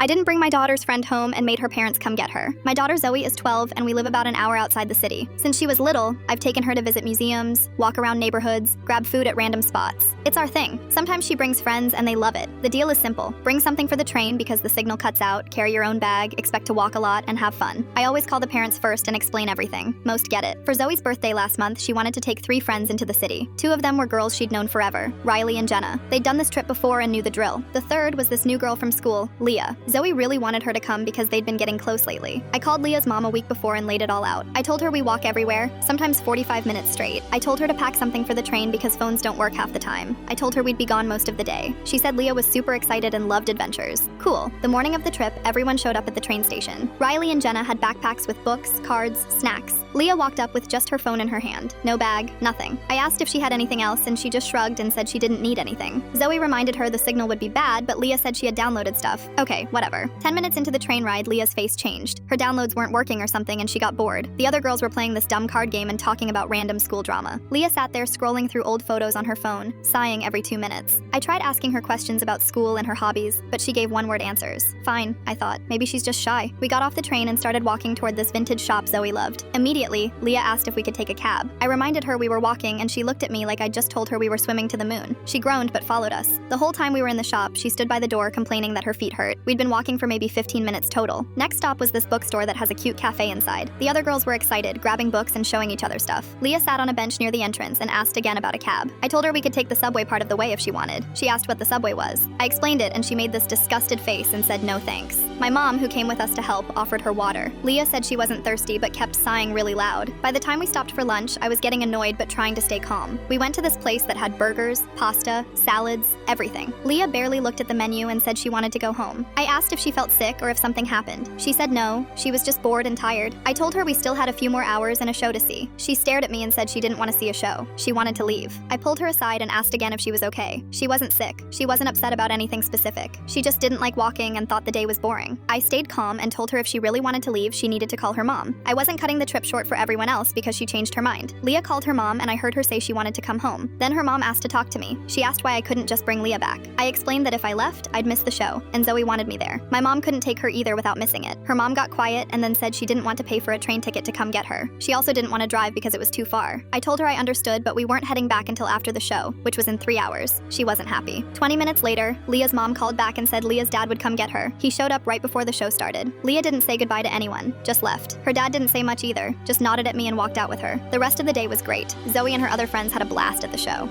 I didn't bring my daughter's friend home and made her parents come get her. My daughter Zoe is 12 and we live about an hour outside the city. Since she was little, I've taken her to visit museums, walk around neighborhoods, grab food at random spots. It's our thing. Sometimes she brings friends and they love it. The deal is simple. Bring something for the train because the signal cuts out, carry your own bag, expect to walk a lot, and have fun. I always call the parents first and explain everything. Most get it. For Zoe's birthday last month, she wanted to take 3 friends into the city. 2 of them were girls she'd known forever, Riley and Jenna. They'd done this trip before and knew the drill. The third was this new girl from school, Leah. Zoe really wanted her to come because they'd been getting close lately. I called Leah's mom a week before and laid it all out. I told her we walk everywhere, sometimes 45 minutes straight. I told her to pack something for the train because phones don't work half the time. I told her we'd be gone most of the day. She said Leah was super excited and loved adventures. Cool. The morning of the trip, everyone showed up at the train station. Riley and Jenna had backpacks with books, cards, snacks. Leah walked up with just her phone in her hand. No bag, nothing. I asked if she had anything else and she just shrugged and said she didn't need anything. Zoe reminded her the signal would be bad, but Leah said she had downloaded stuff. Okay, whatever. 10 minutes into the train ride, Leah's face changed. Her downloads weren't working or something and she got bored. The other girls were playing this dumb card game and talking about random school drama. Leah sat there scrolling through old photos on her phone, sighing every 2 minutes. I tried asking her questions about school and her hobbies, but she gave one-word answers. Fine, I thought. Maybe she's just shy. We got off the train and started walking toward this vintage shop Zoe loved. Immediately, Leah asked if we could take a cab. I reminded her we were walking and she looked at me like I'd just told her we were swimming to the moon. She groaned but followed us. The whole time we were in the shop, she stood by the door complaining that her feet hurt. We'd been walking for maybe 15 minutes total. Next stop was this bookstore that has a cute cafe inside. The other girls were excited, grabbing books and showing each other stuff. Leah sat on a bench near the entrance and asked again about a cab. I told her we could take the subway part of the way if she wanted. She asked what the subway was. I explained it and she made this disgusted face and said no thanks. My mom, who came with us to help, offered her water. Leah said she wasn't thirsty but kept sighing really loud. By the time we stopped for lunch, I was getting annoyed but trying to stay calm. We went to this place that had burgers, pasta, salads, everything. Leah barely looked at the menu and said she wanted to go home. I asked if she felt sick or if something happened. She said no, she was just bored and tired. I told her we still had a few more hours and a show to see. She stared at me and said she didn't want to see a show. She wanted to leave. I pulled her aside and asked again if she was okay. She wasn't sick. She wasn't upset about anything specific. She just didn't like walking and thought the day was boring. I stayed calm and told her if she really wanted to leave, she needed to call her mom. I wasn't cutting the trip short for everyone else because she changed her mind. Leah called her mom and I heard her say she wanted to come home. Then her mom asked to talk to me. She asked why I couldn't just bring Leah back. I explained that if I left, I'd miss the show, and Zoe wanted me there. My mom couldn't take her either without missing it. Her mom got quiet and then said she didn't want to pay for a train ticket to come get her. She also didn't want to drive because it was too far. I told her I understood, but we weren't heading back until after the show, which was in 3 hours. She wasn't happy. 20 minutes later, Leah's mom called back and said Leah's dad would come get her. He showed up right before the show started. Leah didn't say goodbye to anyone, just left. Her dad didn't say much either, just nodded at me and walked out with her. The rest of the day was great. Zoe and her other friends had a blast at the show.